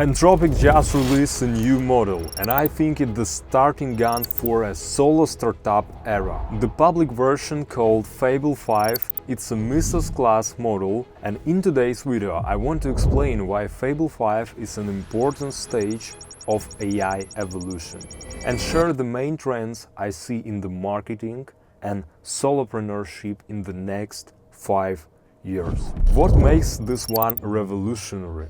Anthropic just released a new model, and I think it's the starting gun for a solo startup era. The public version, called Fable 5, it's a Mythos class model, and in today's video I want to explain why Fable 5 is an important stage of AI evolution, and share the main trends I see in the marketing and solopreneurship in the next 5 years. What makes this one revolutionary?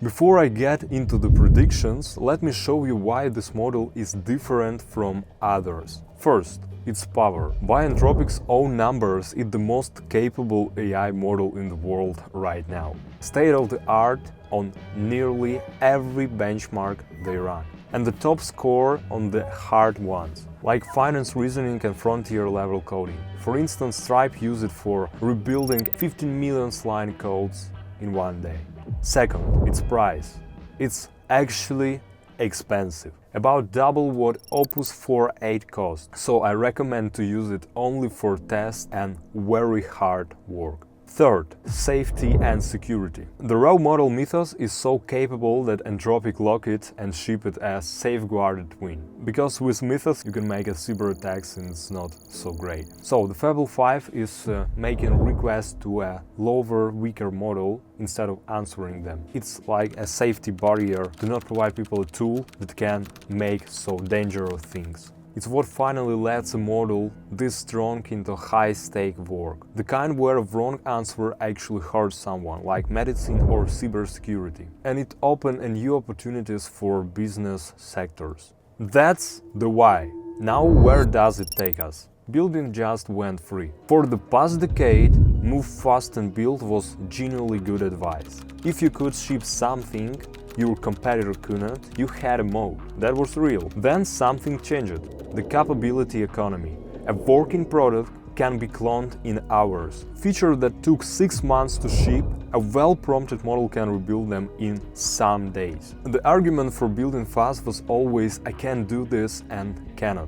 Before I get into the predictions, let me show you why this model is different from others. First, its power. By Anthropic's own numbers, it's the most capable AI model in the world right now. State of the art on nearly every benchmark they run, and the top score on the hard ones, like finance reasoning and frontier level coding. For instance, Stripe used it for rebuilding 15 million line codes in one day. Second, its price. It's actually expensive, about double what Opus 4.8 costs, so I recommend to use it only for tests and very hard work. Third, safety and security. The raw model Mythos is so capable that Anthropic lock it and ship it as safeguarded twin. Because with Mythos you can make a cyber attacks and it's not so great. So the Fable 5 is making requests to a lower, weaker model instead of answering them. It's like a safety barrier to not provide people a tool that can make so dangerous things. It's what finally lets a model this strong into high-stake work. The kind where a wrong answer actually hurts someone, like medicine or cybersecurity. And it opened new opportunities for business sectors. That's the why. Now where does it take us? Building just went free. For the past decade, move fast and build was genuinely good advice. If you could ship something your competitor couldn't, you had a moat. That was real. Then something changed. The capability economy. A working product can be cloned in hours. Feature that took 6 months to ship, a well-prompted model can rebuild them in some days. The argument for building fast was always I can't do this and cannot.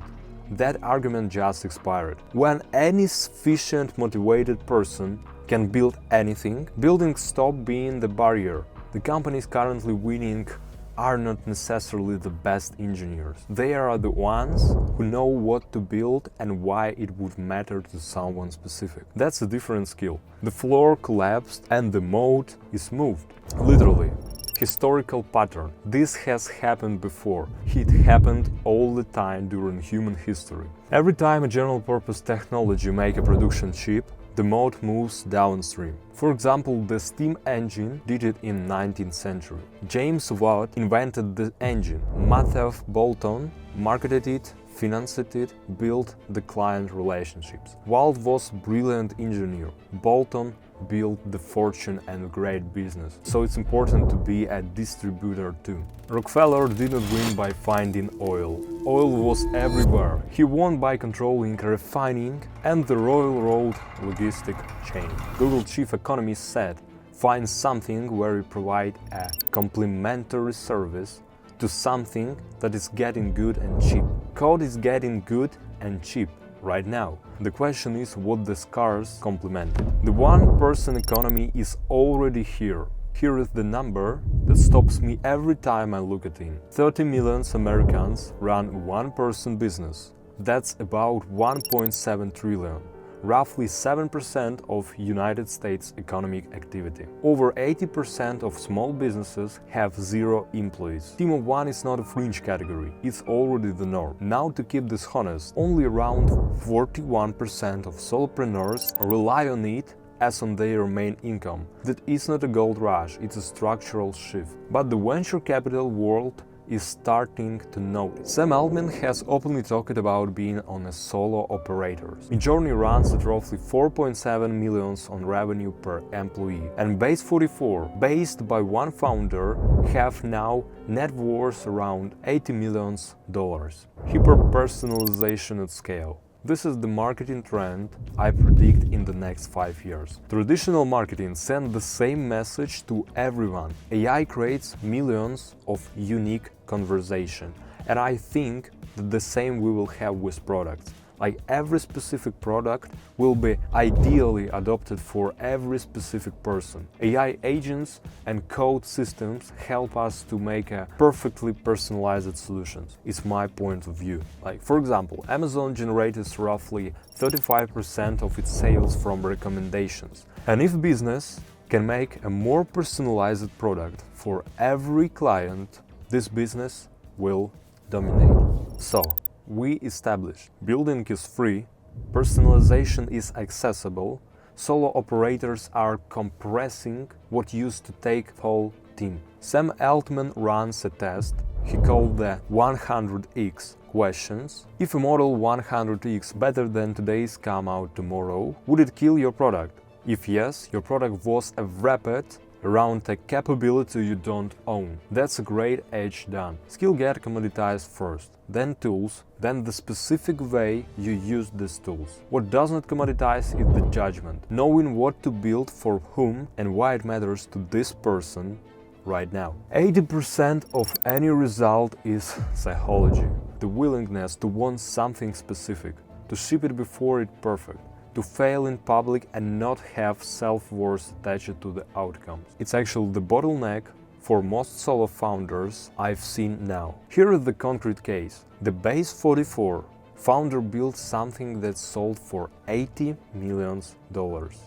That argument just expired. When any sufficient motivated person can build anything, building stopped being the barrier. The companies currently winning are not necessarily the best engineers. They are the ones who know what to build and why it would matter to someone specific. That's a different skill. The floor collapsed and the moat is moved. Literally. Historical pattern. This has happened before. It happened all the time during human history. Every time a general-purpose technology makes a production chip, the moat moves downstream. For example, the steam engine did it in 19th century. James Watt invented the engine. Matthew Boulton marketed it, financed it, built the client relationships. Watt was a brilliant engineer. Boulton built the fortune and great business. So it's important to be a distributor too. Rockefeller didn't win by finding oil. Oil was everywhere. He won by controlling refining and the railroad logistic chain. Google chief economist said, find something where you provide a complementary service to something that is getting good and cheap. Code is getting good and cheap right now. The question is what the cars complement. The one-person economy is already here. Here is the number that stops me every time I look at it. 30 million Americans run a one-person business. That's about 1.7 trillion. Roughly 7% of United States economic activity. Over 80% of small businesses have 0 employees. Team of one is not a fringe category, it's already the norm. Now, to keep this honest, only around 41% of solopreneurs rely on it as on their main income. That is not a gold rush, it's a structural shift. But the venture capital world is starting to notice. Sam Altman has openly talked about being on a solo operator. Midjourney runs at roughly 4.7 million on revenue per employee, and Base44, based by one founder, have now net worth around $80 million. Hyperpersonalization at scale. This is the marketing trend I predict in the next 5 years. Traditional marketing sends the same message to everyone. AI creates millions of unique conversations, and I think that the same we will have with products. Like every specific product will be ideally adopted for every specific person. AI agents and code systems help us to make a perfectly personalized solutions. It's my point of view. Like for example, Amazon generates roughly 35% of its sales from recommendations. And if business can make a more personalized product for every client, this business will dominate. So, we established building is free, personalization is accessible, solo operators are compressing what used to take a whole team. Sam Altman runs a test he called the 100x questions. If a model 100x better than today's come out tomorrow, would it kill your product? If yes, your product was a rapid around a capability you don't own. That's a great edge done. Skill get commoditized first, then tools, then the specific way you use these tools. What does not commoditize is the judgment, knowing what to build for whom and why it matters to this person right now. 80% of any result is psychology, the willingness to want something specific, to ship it before it's perfect, to fail in public and not have self-worth attached to the outcomes. It's actually the bottleneck for most solo founders I've seen now. Here is the concrete case. The Base 44 founder built something that sold for $80 million.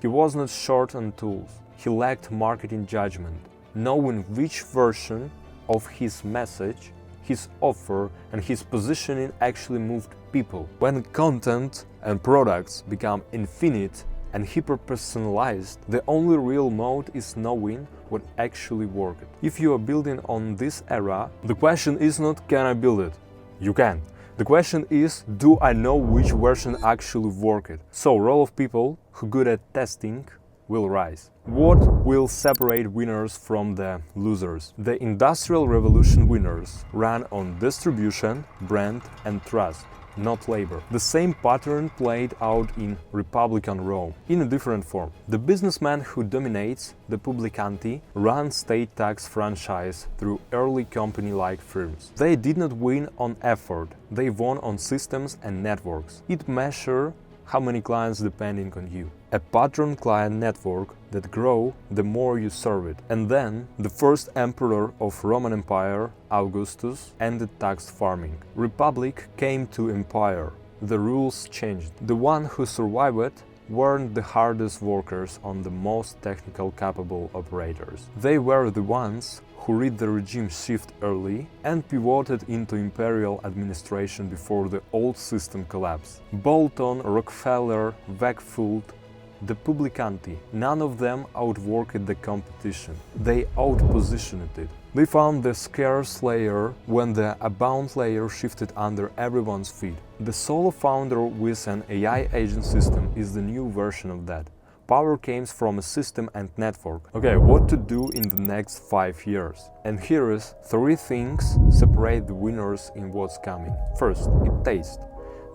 He was not short on tools. He lacked marketing judgment, knowing which version of his message, his offer, and his positioning actually moved people. When content and products become infinite and hyper-personalized, the only real moat is knowing what actually worked. If you are building on this era, the question is not can I build it? You can. The question is, do I know which version actually worked? So, role of people who are good at testing will rise. What will separate winners from the losers? The Industrial Revolution winners ran on distribution, brand, and trust, not labor. The same pattern played out in Republican Rome, in a different form. The businessman who dominates, the publicanti, ran state tax franchise through early company-like firms. They did not win on effort, they won on systems and networks. It measures how many clients depending on you. A pattern client network that grow the more you serve it. And then the first emperor of Roman Empire, Augustus, ended tax farming. Republic came to empire. The rules changed. The one who survived weren't the hardest workers on the most technical capable operators. They were the ones who read the regime shift early and pivoted into imperial administration before the old system collapsed. Bolton, Rockefeller, Wakefield, the publicanti, none of them outworked the competition. They outpositioned it. They found the scarce layer when the abound layer shifted under everyone's feet. The solo founder with an AI agent system is the new version of that. Power comes from a system and network. Okay, what to do in the next 5 years? And here is 3 things separate the winners in what's coming. First, it taste.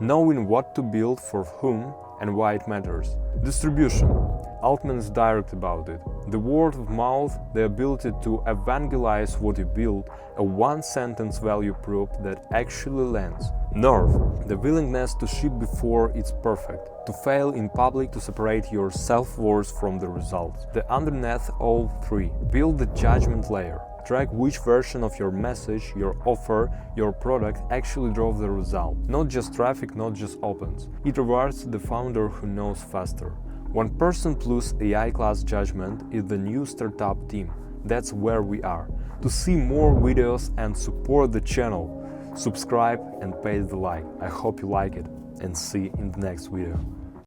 Knowing what to build for whom and why it matters. Distribution. Altman is direct about it. The word of mouth, the ability to evangelize what you build, a one-sentence value proof that actually lands. Nerve. The willingness to ship before it's perfect. To fail in public to separate your self-worth from the results. The underneath all 3. Build the judgment layer. Track which version of your message, your offer, your product actually drove the result. Not just traffic, not just opens. It rewards the founder who knows faster. 1 person plus AI class judgment is the new startup team. That's where we are. To see more videos and support the channel, subscribe and pay the like. I hope you like it and see you in the next video.